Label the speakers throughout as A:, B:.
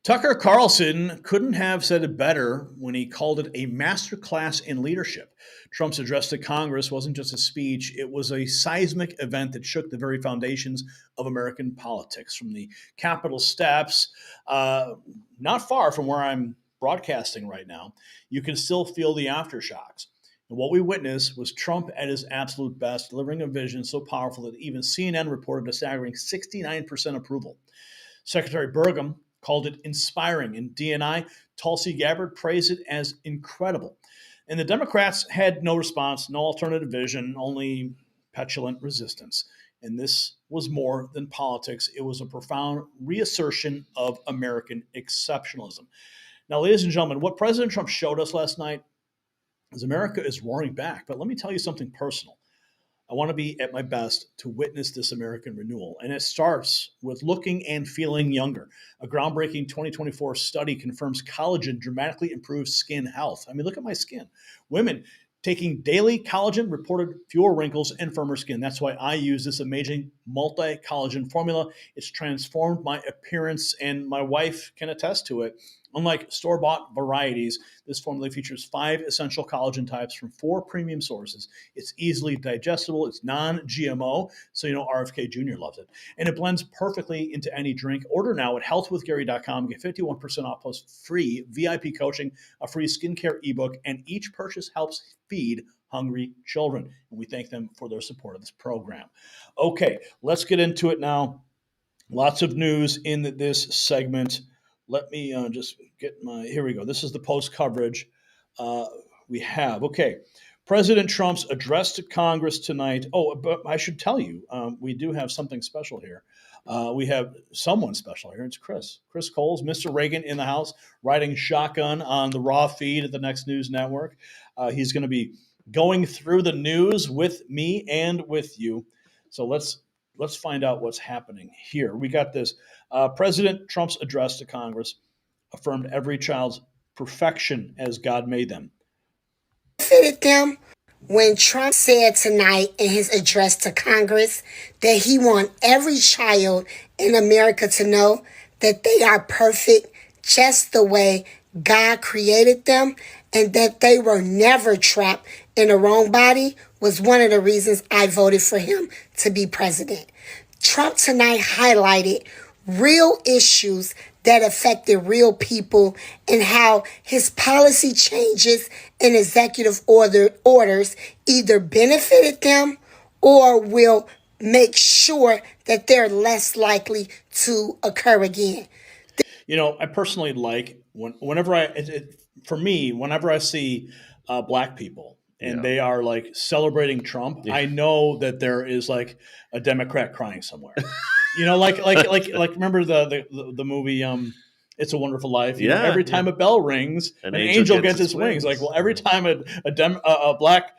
A: Tucker Carlson couldn't have said it better when he called it a masterclass in leadership. Trump's address to Congress wasn't just a speech, it was a seismic event that shook the very foundations of American politics. From the Capitol steps, not far from where I'm broadcasting right now, you can still feel the aftershocks. And what we witnessed was Trump at his absolute best, delivering a vision so powerful that even CNN reported a staggering 69% approval. Secretary Burgum called it inspiring, and DNI Tulsi Gabbard praised it as incredible. And the Democrats had no response, no alternative vision, only petulant resistance. And this was more than politics. It was a profound reassertion of American exceptionalism. Now, ladies and gentlemen, what President Trump showed us last night is America is roaring back. But let me tell you something personal. I want to be at my best to witness this American renewal. And it starts with looking and feeling younger. A groundbreaking 2024 study confirms collagen dramatically improves skin health. I mean, look at my skin. Women taking daily collagen reported fewer wrinkles and firmer skin. That's why I use this amazing multi-collagen formula. It's transformed my appearance, and my wife can attest to it. Unlike store-bought varieties, this formula features 5 essential collagen types from 4 premium sources. It's easily digestible. It's non-GMO, so you know RFK Jr. loves it. And it blends perfectly into any drink. Order now at healthwithgary.com. Get 51% off plus free VIP coaching, a free skincare ebook, and each purchase helps feed hungry children. And we thank them for their support of this program. Okay, let's get into it now. Lots of news in this segment. Let me just get here we go. This is the post coverage we have. Okay. President Trump's address to Congress tonight. Oh, but I should tell you, we do have something special here. We have someone special here. It's Chris Kohls, Mr. Reagan in the house, riding shotgun on the raw feed at the Next News Network. He's going to be going through the news with me and with you. So let's find out what's happening here. We got this. President Trump's address to Congress affirmed every child's perfection as God made them.
B: Benefited them when Trump said tonight in his address to Congress that he wants every child in America to know that they are perfect just the way God created them, and that they were never trapped in the wrong body was one of the reasons I voted for him to be president. Trump tonight highlighted real issues that affected real people and how his policy changes and executive orders either benefited them or will make sure that they're less likely to occur again.
A: You know, I personally like whenever I see black people and they are like celebrating Trump, I know that there is like a Democrat crying somewhere. You know, like remember the movie It's a Wonderful Life? You know, every time a bell rings, an angel gets his wings. Like, well, every time a black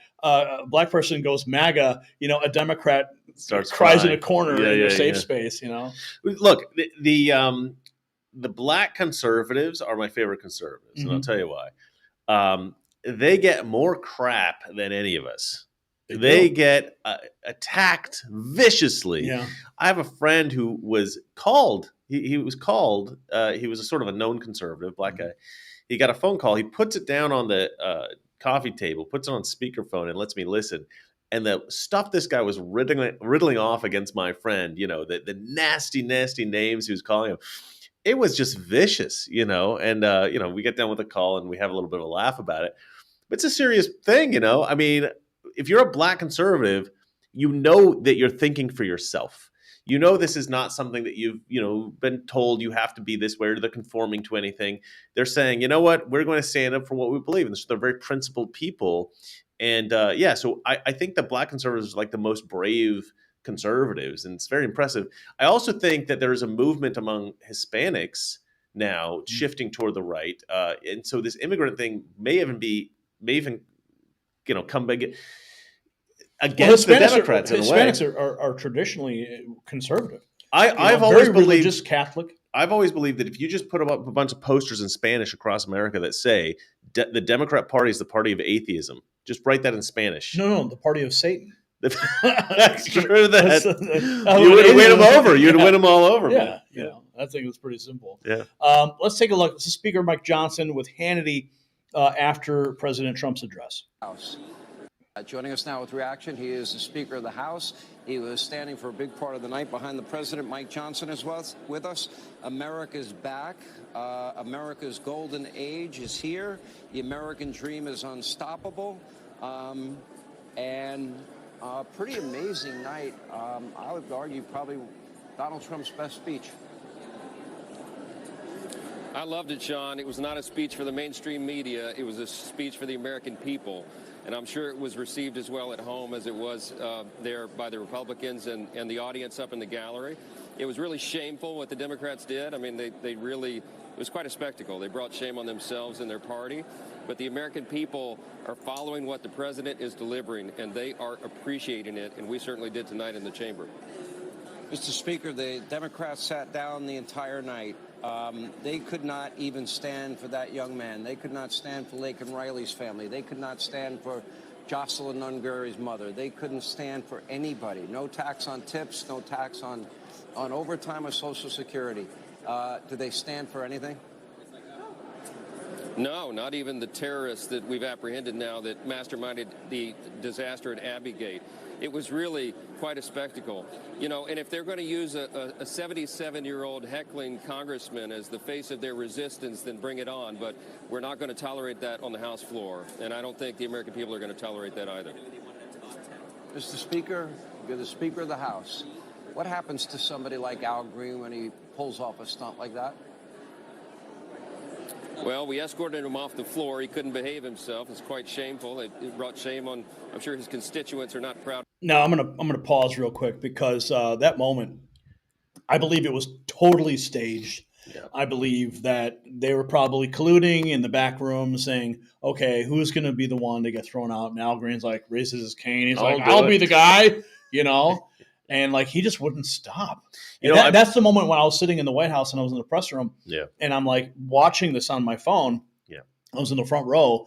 A: person goes MAGA, you know, a Democrat starts cries in a corner in their safe space. You know,
C: look, the black conservatives are my favorite conservatives, and I'll tell you why. They get more crap than any of us. They get attacked viciously. Yeah. I have a friend who was called. He was called. He was a sort of a known conservative, black guy. He got a phone call. He puts it down on the coffee table, puts it on speakerphone, and lets me listen. And the stuff this guy was riddling off against my friend, you know, the nasty, nasty names he was calling him. It was just vicious, you know. And you know, we get done with the call and we have a little bit of a laugh about it. But it's a serious thing, you know. I mean, if you're a black conservative, you know that you're thinking for yourself. You know this is not something that you've, you know, been told you have to be this way or they're conforming to anything. They're saying, you know what, we're going to stand up for what we believe in. So they're very principled people. And so I think that black conservatives are like the most brave conservatives, and it's very impressive. I also think that there is a movement among Hispanics now shifting toward the right. And so this immigrant thing may even you know, come back against the Democrats.
A: Hispanics are traditionally conservative.
C: I've always believed,
A: religious Catholic.
C: I've always believed that if you just put up a bunch of posters in Spanish across America that say the Democrat Party is the party of atheism, just write that in Spanish.
A: No, the party of Satan.
C: That's true. You would win them over. You'd win them all over.
A: Yeah, you know. I think it was pretty simple.
C: Yeah.
A: Let's take a look. This is Speaker Mike Johnson with Hannity after President Trump's address.
D: House. Joining us now with reaction, he is the Speaker of the House. He was standing for a big part of the night behind the President. Mike Johnson is with us. America's back. America's golden age is here. The American dream is unstoppable. And pretty amazing night. I would argue probably Donald Trump's best speech.
E: I loved it, Sean. It was not a speech for the mainstream media. It was a speech for the American people. And I'm sure it was received as well at home as it was there by the Republicans and the audience up in the gallery. It was really shameful what the Democrats did. I mean, they really, it was quite a spectacle. They brought shame on themselves and their party. But the American people are following what the president is delivering, and they are appreciating it. And we certainly did tonight in the chamber.
D: Mr. Speaker, the Democrats sat down the entire night. They could not even stand for that young man. They could not stand for Laken Riley's family. They could not stand for Jocelyn Nungary's mother. They couldn't stand for anybody. No tax on tips, no tax on overtime or Social Security. Do they stand for anything?
E: No, not even the terrorists that we've apprehended now that masterminded the disaster at Abbey Gate. It was really quite a spectacle. You know, and if they're going to use a 77-year-old heckling congressman as the face of their resistance, then bring it on. But we're not going to tolerate that on the House floor. And I don't think the American people are going to tolerate that either.
D: Mr. Speaker, you're the Speaker of the House. What happens to somebody like Al Green when he pulls off a stunt like that?
E: Well, we escorted him off the floor. He couldn't behave himself. It's quite shameful. It brought shame on, I'm sure his constituents are not proud.
A: Now, I'm gonna pause real quick because that moment, I believe it was totally staged. Yeah. I believe that they were probably colluding in the back room saying, okay, who's going to be the one to get thrown out? And Al Green's like, raises his cane. He's like, I'll be the guy, you know? And like, he just wouldn't stop. You know, that's the moment when I was sitting in the White House and I was in the press room. Yeah. And I'm like watching this on my phone. Yeah. I was in the front row,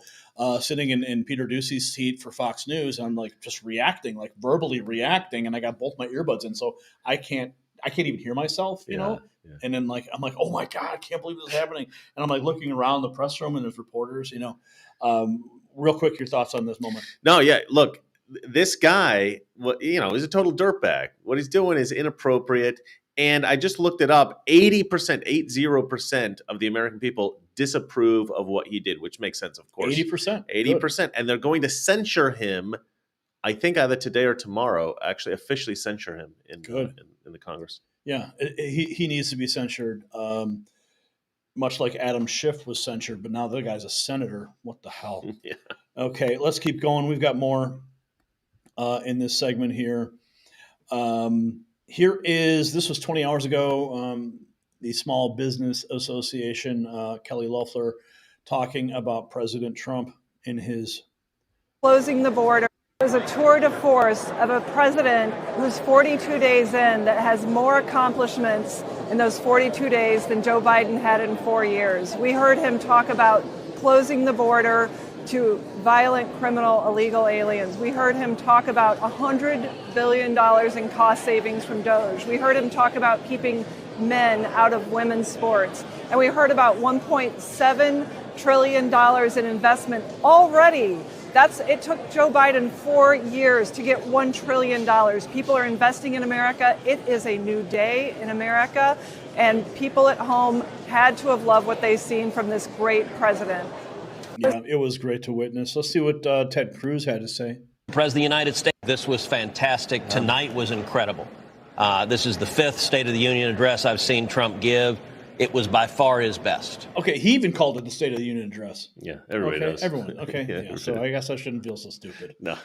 A: sitting in Peter Ducey's seat for Fox News. And I'm like just reacting, like verbally reacting. And I got both my earbuds in. So I can't even hear myself, you know? Yeah. And then like, I'm like, oh my God, I can't believe this is happening. And I'm like looking around the press room and there's reporters, you know. Real quick, your thoughts on this moment.
C: No, yeah, look. This guy, you know, is a total dirtbag. What he's doing is inappropriate. And I just looked it up. 80% of the American people disapprove of what he did, which makes sense, of course.
A: 80%.
C: 80%. And they're going to censure him, I think either today or tomorrow, actually officially censure him in the Congress.
A: Yeah, he needs to be censured, much like Adam Schiff was censured, but now the guy's a senator. What the hell? Yeah. Okay, let's keep going. We've got more. In this segment here. This was 20 hours ago, the Small Business Association, Kelly Loeffler, talking about President Trump in his
F: closing the border. It was a tour de force of a president who's 42 days in that has more accomplishments in those 42 days than Joe Biden had in 4 years. We heard him talk about closing the border to violent, criminal, illegal aliens. We heard him talk about $100 billion in cost savings from DOGE. We heard him talk about keeping men out of women's sports. And we heard about $1.7 trillion in investment already. It took Joe Biden 4 years to get $1 trillion. People are investing in America. It is a new day in America. And people at home had to have loved what they've seen from this great president.
A: Yeah, it was great to witness. Let's see what Ted Cruz had to say.
G: President of the United States, this was fantastic. Tonight was incredible. This is the 5th State of the Union address I've seen Trump give. It was by far his best.
A: Okay, he even called it the State of the Union address.
C: Yeah, everybody does.
A: Everyone, okay. Yeah, so I guess I shouldn't feel so stupid.
C: No.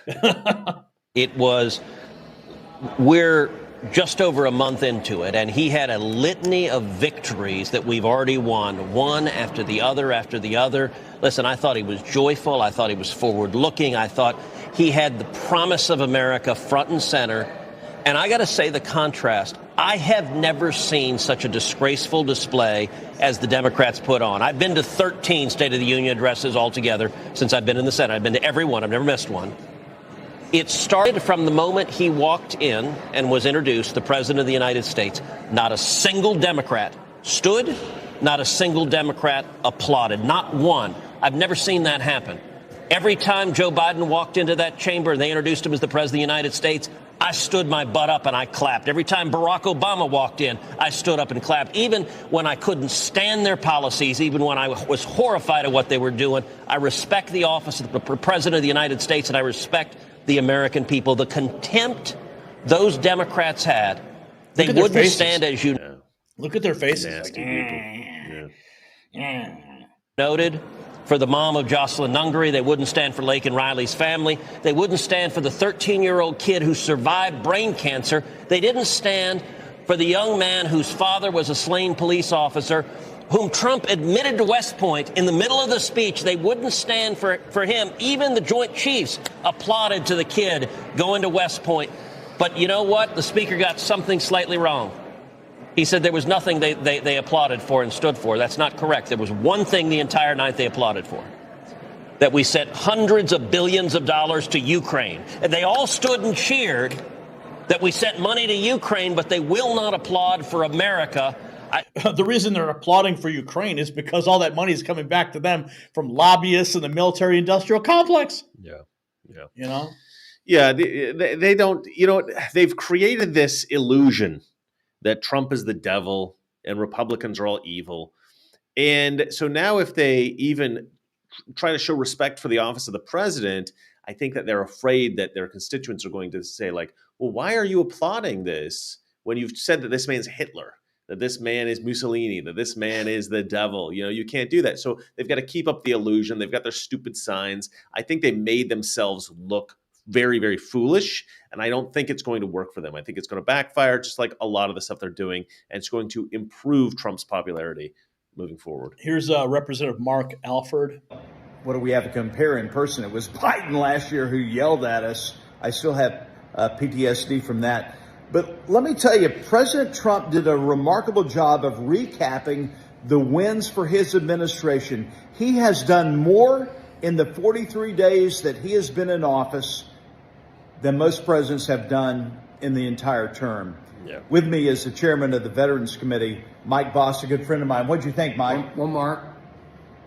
G: We're just over a month into it, and he had a litany of victories that we've already won, one after the other after the other. Listen, I thought he was joyful. I thought he was forward-looking. I thought he had the promise of America front and center. And I got to say the contrast. I have never seen such a disgraceful display as the Democrats put on. I've been to 13 State of the Union addresses altogether since I've been in the Senate. I've been to every one. I've never missed one. It started from the moment he walked in and was introduced, the President of the United States. Not a single Democrat stood, not a single Democrat applauded, not one. I've never seen that happen. Every time Joe Biden walked into that chamber and they introduced him as the president of the United States, I stood my butt up and I clapped. Every time Barack Obama walked in, I stood up and clapped. Even when I couldn't stand their policies, even when I was horrified at what they were doing, I respect the office of the president of the United States and I respect the American people. The contempt those Democrats had, they wouldn't stand as you
A: Look at their faces.
C: Nasty people. Yeah.
G: noted. For the mom of Jocelyn Nungary, they wouldn't stand for Laken Riley's family. They wouldn't stand for the 13-year-old kid who survived brain cancer. They didn't stand for the young man whose father was a slain police officer, whom Trump admitted to West Point in the middle of the speech. They wouldn't stand for him. Even the Joint Chiefs applauded to the kid going to West Point. But you know what? The speaker got something slightly wrong. He said there was nothing they applauded for and stood for. That's not correct. There was one thing the entire night they applauded for, that we sent hundreds of billions of dollars to Ukraine. And they all stood and cheered that we sent money to Ukraine, but they will not applaud for America.
A: The reason they're applauding for Ukraine is because all that money is coming back to them from lobbyists in the military-industrial complex.
C: Yeah.
A: You know?
C: Yeah, they don't, they've created this illusion that Trump is the devil and Republicans are all evil. And so now if they even try to show respect for the office of the president, I think that they're afraid that their constituents are going to say, like, well, why are you applauding this when you've said that this man's Hitler, that this man is Mussolini, that this man is the devil? You can't do that. So they've got to keep up the illusion. They've got their stupid signs. I think they made themselves look very, very foolish, and I don't think it's going to work for them. I think it's going to backfire, just like a lot of the stuff they're doing, and it's going to improve Trump's popularity moving forward.
A: Here's Representative Mark Alford.
H: What do we have to compare in person? It was Biden last year who yelled at us. I still have PTSD from that. But let me tell you, President Trump did a remarkable job of recapping the wins for his administration. He has done more in the 43 days that he has been in office than most presidents have done in the entire term.
C: Yeah.
H: With me is the chairman of the Veterans Committee, Mike Boss, a good friend of mine. What'd you think, Mike?
I: Well, Mark,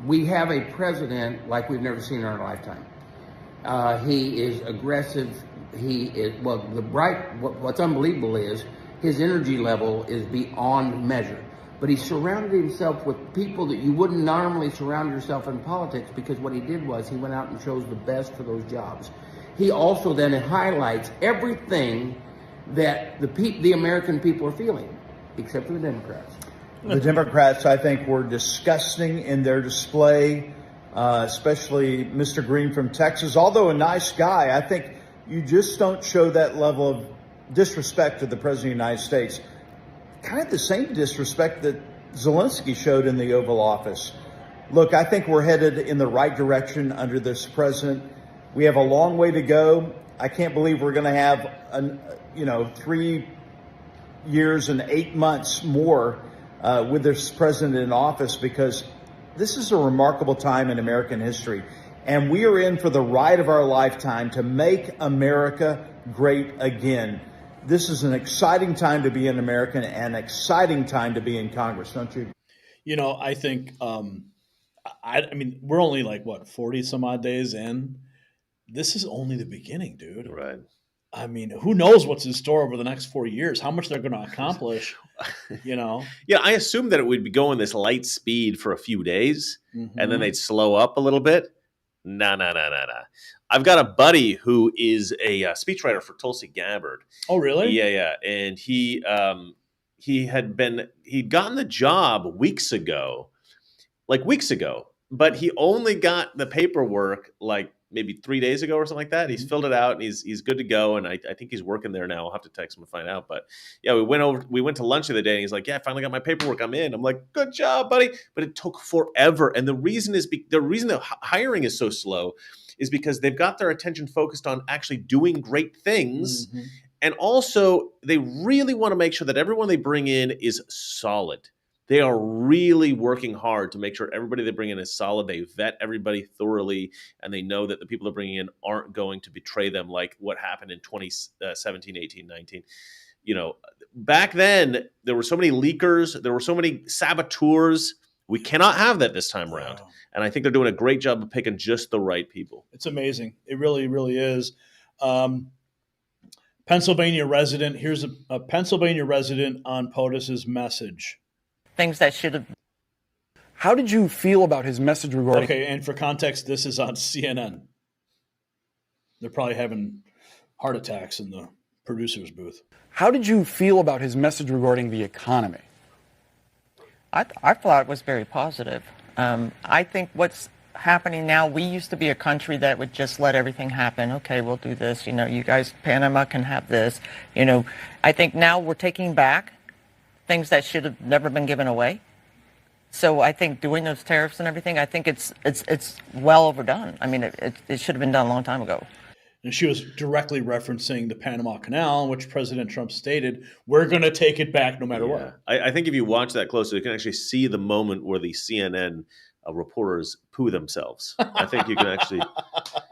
I: we have a president like we've never seen in our lifetime. He is aggressive. He is, what's unbelievable is his energy level is beyond measure. But he surrounded himself with people that you wouldn't normally surround yourself in politics, because what he did was he went out and chose the best for those jobs. He also then highlights everything that the American people are feeling, except for the Democrats.
H: The Democrats, I think, were disgusting in their display, especially Mr. Green from Texas. Although a nice guy, I think you just don't show that level of disrespect to the President of the United States. Kind of the same disrespect that Zelensky showed in the Oval Office. Look, I think we're headed in the right direction under this president. We have a long way to go. I can't believe we're going to have 3 years and 8 months more with this president in office, because this is a remarkable time in American history. And we are in for the ride of our lifetime to make America great again. This is an exciting time to be an American and an exciting time to be in Congress, don't you?
A: I think, we're only 40 some odd days in. This is only the beginning, dude.
C: Right.
A: I mean, who knows what's in store over the next 4 years, how much they're going to accomplish,
C: Yeah, I assumed that it would be going this light speed for a few days, and then they'd slow up a little bit. No. I've got a buddy who is a speechwriter for Tulsi Gabbard.
A: Oh, really?
C: Yeah. And he'd gotten the job weeks ago, but he only got the paperwork maybe 3 days ago or something like that. He's filled it out and he's good to go. And I think he's working there now. I'll have to text him and find out. But yeah, we went to lunch the other day and he's like, yeah, I finally got my paperwork. I'm in. I'm like, good job, buddy. But it took forever. And the reason the hiring is so slow is because they've got their attention focused on actually doing great things. And also they really want to make sure that everyone they bring in is solid. They are really working hard to make sure everybody they bring in is solid. They vet everybody thoroughly, and they know that the people they're bringing in aren't going to betray them like what happened in 2017, 18, 19. back then there were so many leakers, there were so many saboteurs. We cannot have that this time around.
A: Wow.
C: And I think they're doing a great job of picking just the right people.
A: It's amazing. It really, really is. Pennsylvania resident. Here's a Pennsylvania resident on POTUS's message.
J: Things that should have.
K: How did you feel about his message regarding?
A: Okay, and for context, this is on CNN. They're probably having heart attacks in the producer's booth.
K: How did you feel about his message regarding the economy?
J: I thought it was very positive. I think what's happening now, we used to be a country that would just let everything happen. Okay, we'll do this. You guys, Panama can have this. I think now we're taking back things that should have never been given away. So I think doing those tariffs and everything, I think it's well overdone. I mean, it should have been done a long time ago.
A: And she was directly referencing the Panama Canal, in which President Trump stated, we're going to take it back no matter what.
C: I think if you watch that closely, you can actually see the moment where the CNN reporters poo themselves. I think you can actually,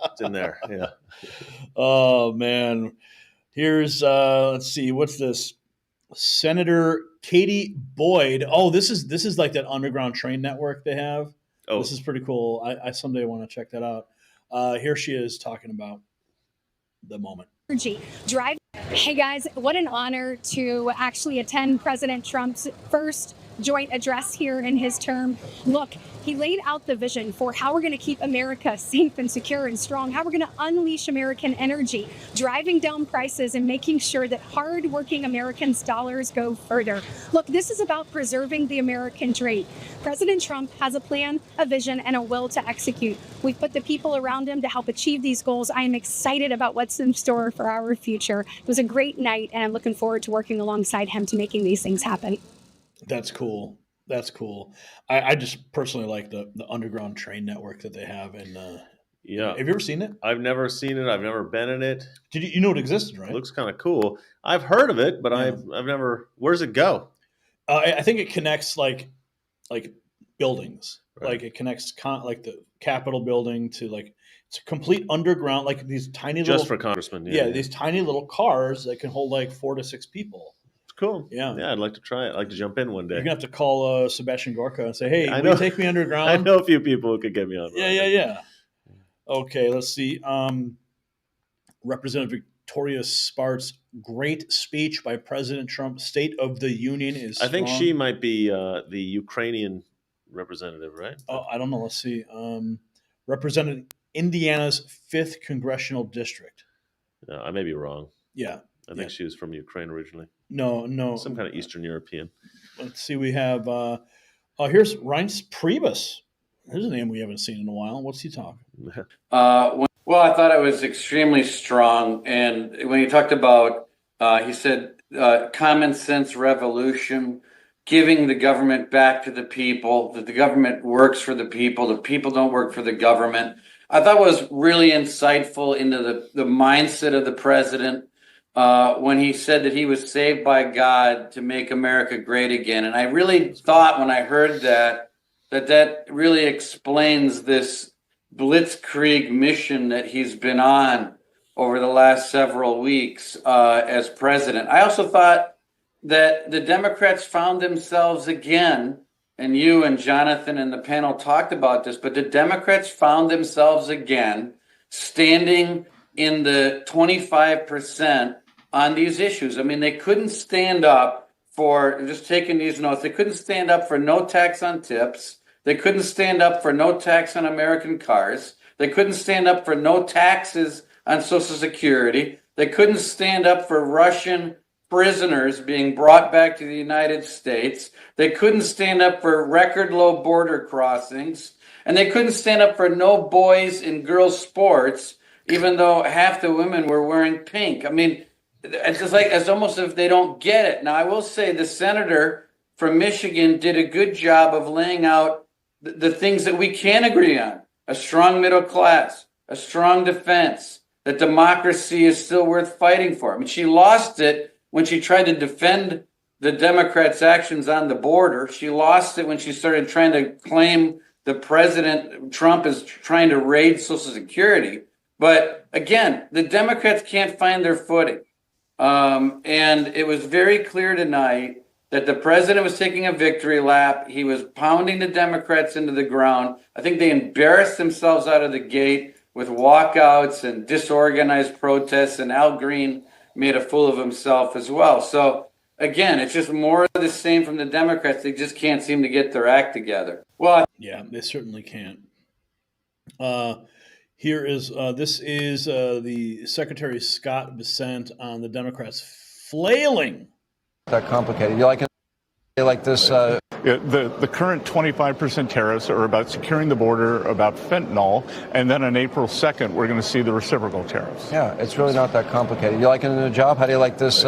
C: it's in there. Yeah.
A: Oh, man. Here's, let's see, what's this? Senator Katie Boyd. Oh, this is like that underground train network they have. Oh, this is pretty cool. I someday want to check that out. Here she is talking about the moment.
L: Drive. Hey guys, what an honor to actually attend President Trump's first joint address here in his term. Look, he laid out the vision for how we're going to keep America safe and secure and strong, how we're going to unleash American energy, driving down prices and making sure that hardworking Americans' dollars go further. Look, this is about preserving the American dream. President Trump has a plan, a vision, and a will to execute. We've put the people around him to help achieve these goals. I am excited about what's in store for our future. It was a great night, and I'm looking forward to working alongside him to making these things happen.
A: That's cool. That's cool. I just personally like the underground train network that they have. And
C: yeah,
A: have you ever seen it?
C: I've never seen it. I've never been in it.
A: Did you know it existed? Right?
C: It looks kind of cool. I've heard of it, but yeah. I've never. Where's it go?
A: I think it connects like buildings. Right. Like it connects like the Capitol building to like it's complete underground. Like these tiny
C: just
A: little
C: for congressmen.
A: Yeah, these tiny little cars that can hold like 4 to 6 people.
C: Cool.
A: Yeah.
C: I'd like to try it. I'd like to jump in one day.
A: You're going to have to call Sebastian Gorka and say, hey, will you take me underground?
C: I know a few people who could get me on.
A: Yeah. Okay, let's see. Representative Victoria Spart's great speech by President Trump. State of the Union is strong.
C: I think she might be the Ukrainian representative, right?
A: Oh, I don't know. Let's see. Represented Indiana's 5th Congressional District.
C: No, I may be wrong.
A: Yeah.
C: I think she was from Ukraine originally.
A: No.
C: Some kind of Eastern European.
A: Let's see. We have, here's Reince Priebus. Here's a name we haven't seen in a while. What's he talking?
M: Well, I thought it was extremely strong. And when he talked about, he said, common sense revolution, giving the government back to the people, that the government works for the people don't work for the government. I thought was really insightful into the mindset of the president. When he said that he was saved by God to make America great again. And I really thought when I heard that really explains this blitzkrieg mission that he's been on over the last several weeks as president. I also thought that the Democrats found themselves again, and you and Jonathan and the panel talked about this, but the Democrats found themselves again standing in the 25% on these issues. I mean, they couldn't stand up for, just taking these notes, they couldn't stand up for no tax on tips. They couldn't stand up for no tax on American cars. They couldn't stand up for no taxes on Social Security. They couldn't stand up for Russian prisoners being brought back to the United States. They couldn't stand up for record low border crossings. And they couldn't stand up for no boys and girls sports, even though half the women were wearing pink. I mean, it's just like, it's almost as if they don't get it. Now, I will say the senator from Michigan did a good job of laying out the things that we can agree on. A strong middle class, a strong defense, that democracy is still worth fighting for. I mean, she lost it when she tried to defend the Democrats' actions on the border. She lost it when she started trying to claim the president, Trump, is trying to raid Social Security. But again, the Democrats can't find their footing. And it was very clear tonight that the president was taking a victory lap. He was pounding the Democrats into the ground. I think they embarrassed themselves out of the gate with walkouts and disorganized protests, and Al Green made a fool of himself as well. So again, it's just more of the same from the Democrats. They just can't seem to get their act together. Well,
A: yeah, they certainly can't. Here is this is the Secretary Scott Bessent on the Democrats flailing.
N: That complicated. You like this?
O: The current 25% tariffs are about securing the border, about fentanyl, and then on April 2nd, we're going to see the reciprocal tariffs.
N: Yeah, it's really not that complicated. You liking the job? How do you like this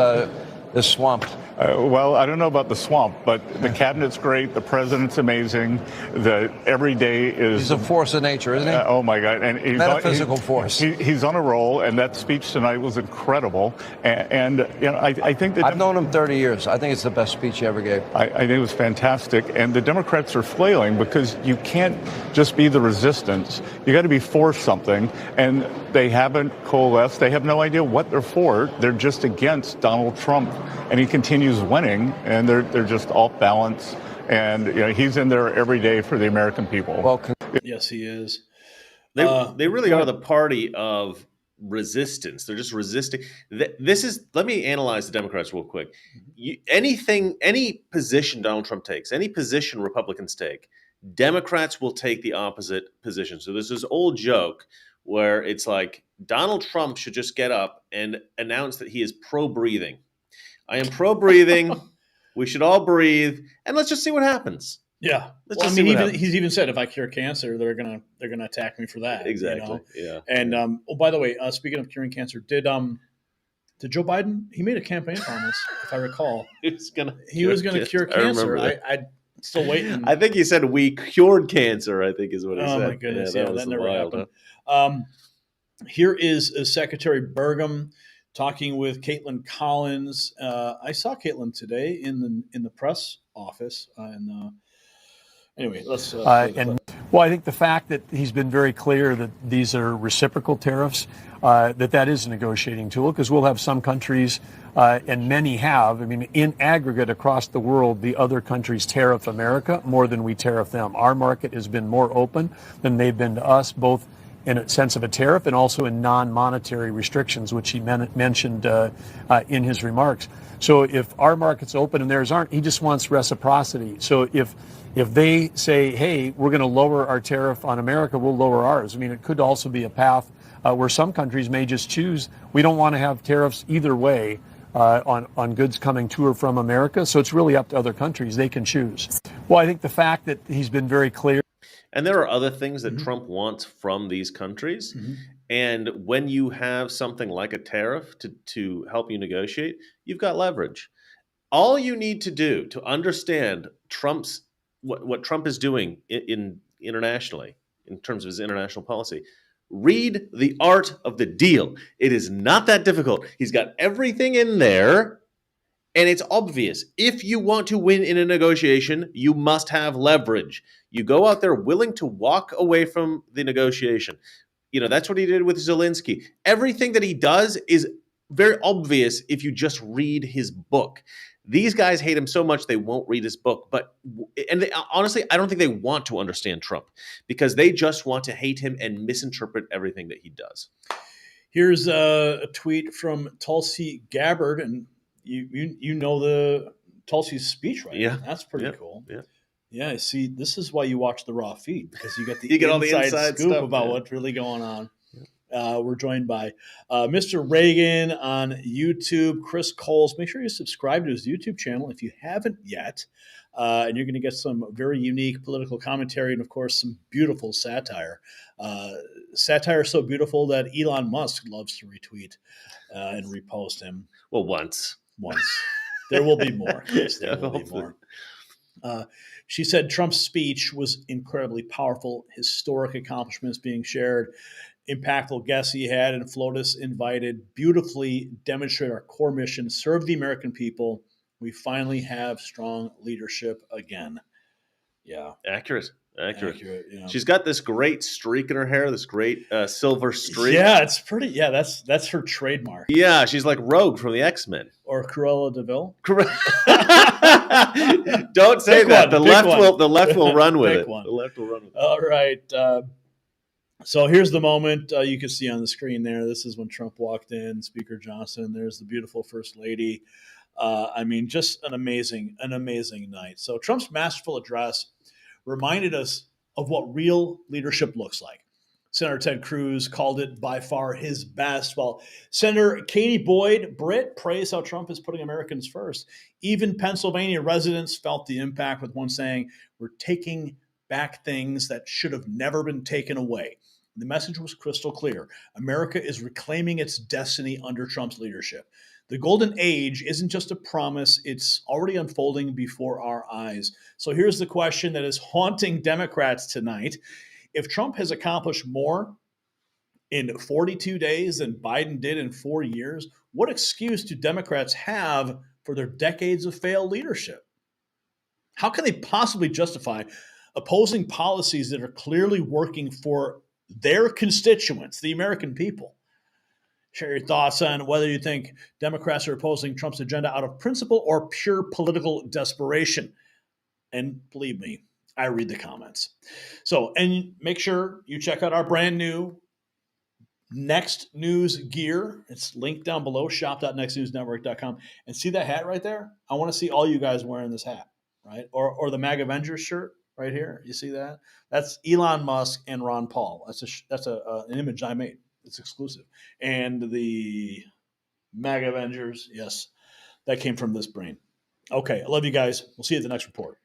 N: this swamp?
O: Well, I don't know about the swamp, but the cabinet's great. The president's amazing. Every day is...
N: He's a force of nature, isn't he?
O: Oh, my God. And he's
N: metaphysical force.
O: He's on a roll, and that speech tonight was incredible. And you know, I think that...
N: I've known him 30 years. I think it's the best speech he ever gave.
O: I think it was fantastic. And the Democrats are flailing because you can't just be the resistance. You got to be for something. And they haven't coalesced. They have no idea what they're for. They're just against Donald Trump. And he continues winning, and they're just off balance. And you know, he's in there every day for the American people.
N: Well,
A: yes, he is.
C: They really are the party of resistance. They're just resisting. Let me analyze the Democrats real quick. Any position Donald Trump takes, any position Republicans take, Democrats will take the opposite position. So there's this old joke where it's like Donald Trump should just get up and announce that he is pro-breathing. I am pro-breathing. We should all breathe, and let's just see what happens.
A: Yeah, he's even said if I cure cancer, they're gonna attack me for that.
C: Exactly.
A: You know?
C: Yeah.
A: And by the way, speaking of curing cancer, did Joe Biden? He made a campaign promise, if I recall.
C: He was going to
A: cure cancer. I'm still waiting.
C: I think he said we cured cancer. I think is what he said.
A: Oh my goodness!
C: Yeah,
A: that never happened.
C: Huh?
A: Here is Secretary Burgum talking with Caitlin Collins. I saw Caitlin today in the press office. Anyway, let's.
P: Well, I think the fact that he's been very clear that these are reciprocal tariffs, that is a negotiating tool, because we'll have some countries, and many have. I mean, in aggregate across the world, the other countries tariff America more than we tariff them. Our market has been more open than they've been to us, both in a sense of a tariff and also in non-monetary restrictions, which he mentioned in his remarks. So if our market's open and theirs aren't, he just wants reciprocity. So if they say, hey, we're going to lower our tariff on America, we'll lower ours. I mean, it could also be a path where some countries may just choose, we don't want to have tariffs either way on goods coming to or from America. So it's really up to other countries. They can choose. Well, I think the fact that he's been very clear.
C: And there are other things that Trump wants from these countries. Mm-hmm. And when you have something like a tariff to help you negotiate, you've got leverage. All you need to do to understand what Trump is doing internationally in terms of his international policy, read The Art of the Deal. It is not that difficult. He's got everything in there, and it's obvious. If you want to win in a negotiation, you must have leverage. You go out there willing to walk away from the negotiation. You know, that's what he did with Zelensky. Everything that he does is very obvious if you just read his book. These guys hate him so much they won't read his book. Honestly, I don't think they want to understand Trump because they just want to hate him and misinterpret everything that he does.
A: Here's a tweet from Tulsi Gabbard, and you know the Tulsi's speech, right?
C: Yeah,
A: that's pretty cool.
C: Yeah.
A: Yeah, see, this is why you watch the Raw feed, because you get the
C: all the inside
A: scoop
C: stuff,
A: about what's really going on. We're joined by Mr. Reagan on YouTube, Chris Kohls. Make sure you subscribe to his YouTube channel if you haven't yet. And you're going to get some very unique political commentary and, of course, some beautiful satire. Satire so beautiful that Elon Musk loves to retweet and repost him.
C: Well, once.
A: There will be more, Chris. There will be more. She said Trump's speech was incredibly powerful, historic accomplishments being shared, impactful guests he had, and FLOTUS invited, beautifully demonstrate our core mission, serve the American people. We finally have strong leadership again. Yeah.
C: Accurate. Accurate.
A: Yeah.
C: She's got this great streak in her hair, this great silver streak.
A: Yeah, it's pretty. Yeah, that's her trademark.
C: Yeah, she's like Rogue from the X-Men.
A: Or Cruella de Vil.
C: Don't say
A: Pick
C: that.
A: one,
C: The left will run with
A: Pick
C: it.
A: one.
C: The left will run with it.
A: All right. So here's the moment you can see on the screen there. This is when Trump walked in, Speaker Johnson. There's the beautiful First Lady. I mean, just an amazing night. So Trump's masterful address reminded us of what real leadership looks like. Senator Ted Cruz called it by far his best, while Senator Katie Boyd Britt praised how Trump is putting Americans first. Even Pennsylvania residents felt the impact, with one saying, "We're taking back things that should have never been taken away." The message was crystal clear. America is reclaiming its destiny under Trump's leadership. The golden age isn't just a promise, it's already unfolding before our eyes. So here's the question that is haunting Democrats tonight. If Trump has accomplished more in 42 days than Biden did in 4 years, what excuse do Democrats have for their decades of failed leadership? How can they possibly justify opposing policies that are clearly working for their constituents, the American people? Share your thoughts on whether you think Democrats are opposing Trump's agenda out of principle or pure political desperation. And believe me, I read the comments. So, and make sure you check out our brand new Next News gear. It's linked down below, shop.nextnewsnetwork.com. And see that hat right there? I want to see all you guys wearing this hat, right? Or the MAG Avengers shirt right here. You see that? That's Elon Musk and Ron Paul. That's an image I made. It's exclusive. And the MAG Avengers, yes, that came from this brain. Okay, I love you guys. We'll see you at the next report.